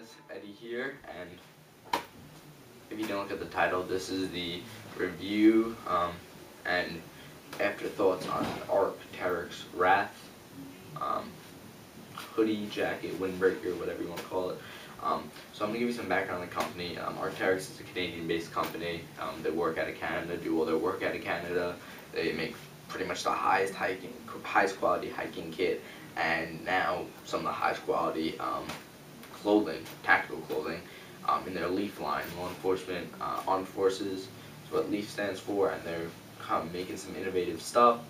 guys, Eddie here, and if you don't look at the title, this is the review and afterthoughts on ARC Teryx Wraith hoodie, jacket, windbreaker, whatever you want to call it. So I'm going to give you some background on the company. ARC Teryx is a Canadian-based company. They work out of Canada, do all their work out of Canada. They make pretty much the highest quality hiking kit, and now some of the highest quality clothing, tactical clothing, in their LEAF line. Law enforcement, armed forces is what LEAF stands for, and they're making some innovative stuff,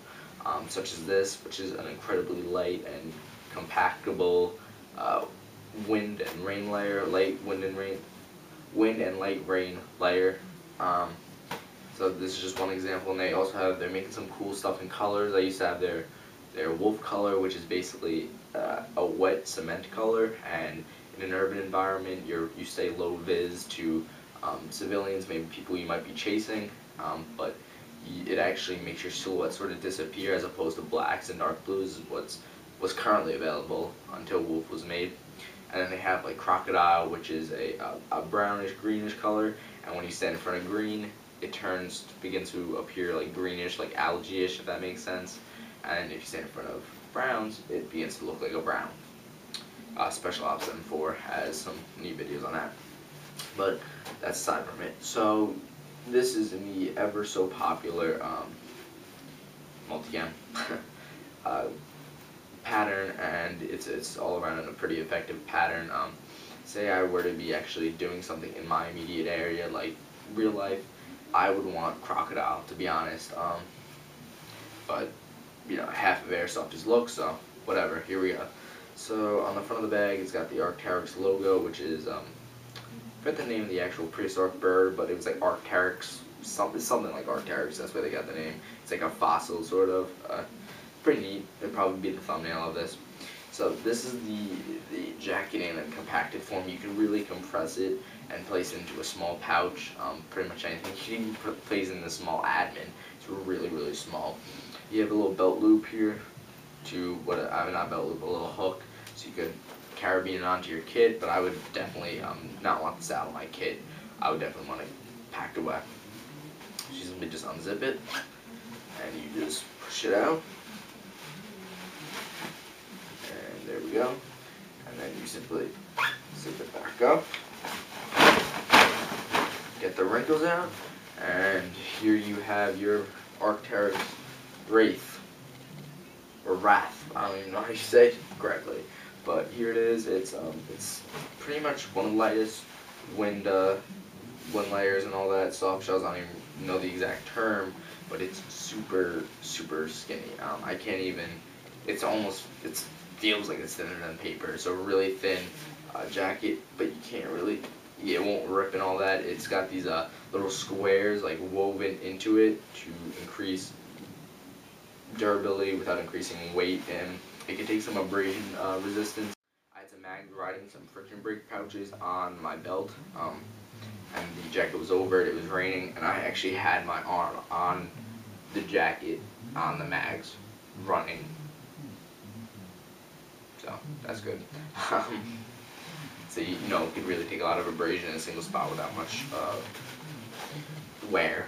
such as this, which is an incredibly light and compactable wind and rain layer, light wind and light rain layer. So this is just one example, and they also have, they're making some cool stuff in colors. I used to have their wolf color, which is basically a wet cement color, and in an urban environment you stay low vis to civilians, maybe people you might be chasing, but it actually makes your silhouette sort of disappear, as opposed to blacks and dark blues, what's currently available until wolf was made. And then they have like crocodile, which is a brownish greenish color, and when you stand in front of green, it begins to appear like greenish, like algae-ish, if that makes sense. And if you stand in front of browns, it begins to look like a brown. Special Ops M4 has some neat videos on that, but that's aside from it. So this is in the ever so popular multicam pattern, and it's all around in a pretty effective pattern. Say I were to be actually doing something in my immediate area, like real life, I would want crocodile, to be honest. But you know, half of airsoft is look, so whatever. Here we go. So on the front of the bag, it's got the ARC Teryx logo, which is I forget the name of the actual prehistoric bird, but it was like ARC Teryx, something like ARC Teryx. That's where they got the name. It's like a fossil, sort of. Pretty neat. It'll probably be the thumbnail of this. So this is the jacketing in compacted form. You can really compress it and place it into a small pouch. Pretty much anything. You can place it in a small admin. It's really, really small. You have a little belt loop here to not belt loop, a little hook, so you could carabine it onto your kit. But I would definitely not want this out of my kit. I would definitely want it packed away. So you simply just unzip it, and you just push it out. There we go, and then you simply zip it back up, get the wrinkles out, and here you have your ARC Teryx Wraith, or Wraith. I don't even know how you say it correctly, but here it is. It's pretty much one of the lightest wind layers and all that. Soft shells, I don't even know the exact term, but it's super, super skinny. I can't even. It feels like it's thinner than paper. So really thin jacket, but you can't really. It won't rip and all that. It's got these little squares like woven into it to increase durability without increasing weight, and it can take some abrasion resistance. I had some mags riding some friction brake pouches on my belt, and the jacket was over it. It was raining, and I actually had my arm on the jacket on the mags running. So that's good. So you know, it could really take a lot of abrasion in a single spot without much wear.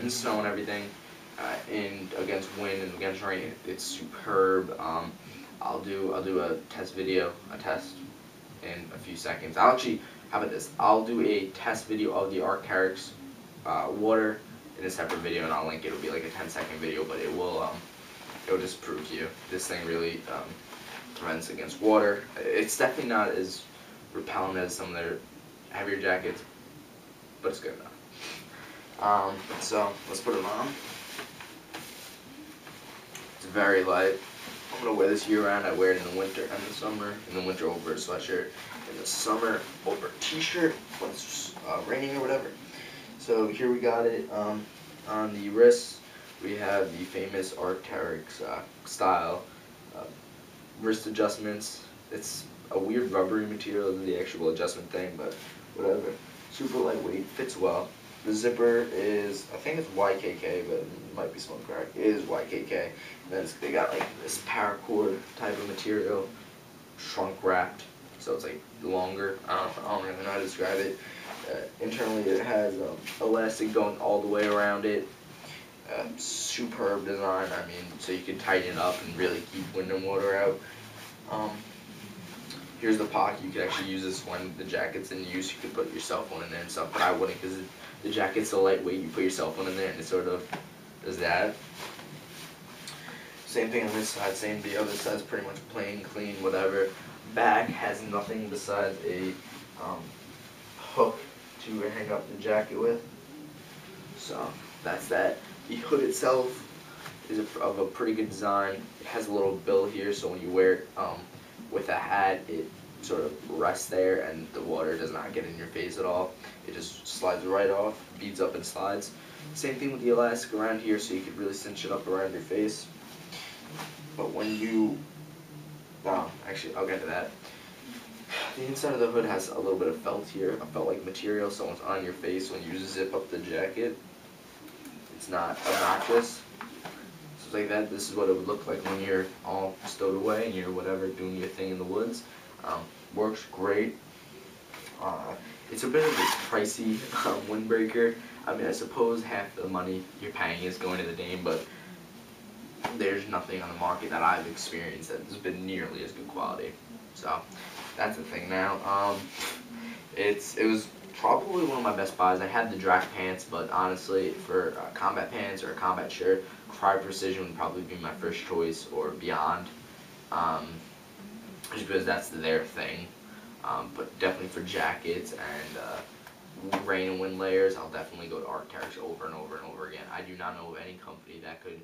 In snow and everything, and against wind and against rain, it's superb. I'll do a test video, in a few seconds. I'll actually, how about this? I'll do a test video of the ARC Teryx water in a separate video, and I'll link it. It'll be like a 10-second video, but it will just prove to you this thing really prevents against water. It's definitely not as repellent as some of their heavier jackets, but it's good enough. So let's put it on. It's very light. I'm gonna wear this year round. I wear it in the winter and the summer. In the winter over a sweatshirt, in the summer over a t-shirt when it's raining or whatever. So here we got it on the wrists. We have the famous ARC Teryx style wrist adjustments. It's a weird rubbery material than the actual adjustment thing, but whatever. Super lightweight, fits well. The zipper is, I think it's YKK, but it might be smoke crack. It is YKK. And then they got like this paracord type of material, shrunk wrapped. So so it's like longer. I don't really know how to describe it. Internally, it has elastic going all the way around it. Superb design. I mean, so you can tighten it up and really keep wind and water out. Here's the pocket. You could actually use this when the jacket's in use. You could put your cell phone in there and stuff, but I wouldn't because the jacket's so lightweight. You put your cell phone in there and it sort of does that. Same thing on this side. Same. The other side's pretty much plain, clean, whatever. Back has nothing besides a hook to hang up the jacket with. So that's that. The hood itself is of a pretty good design. It has a little bill here, so when you wear it with a hat, it sort of rests there and the water does not get in your face at all. It just slides right off, beads up and slides. Same thing with the elastic around here, so you could really cinch it up around your face. But when you, actually I'll get to that. The inside of the hood has a little bit of felt here, a felt-like material, so when it's on your face, when you zip up the jacket, it's not obnoxious. So like that, this is what it would look like when you're all stowed away and you're whatever doing your thing in the woods. Works great. It's a bit of a pricey windbreaker. I mean, I suppose half the money you're paying is going to the name, but there's nothing on the market that I've experienced that has been nearly as good quality. So that's the thing now. It was probably one of my best buys. I had the draft pants, but honestly, for combat pants or a combat shirt, Cryo Precision would probably be my first choice, or Beyond, just because that's their thing. But definitely for jackets and rain and wind layers, I'll definitely go to Teryx over and over and over again. I do not know of any company that could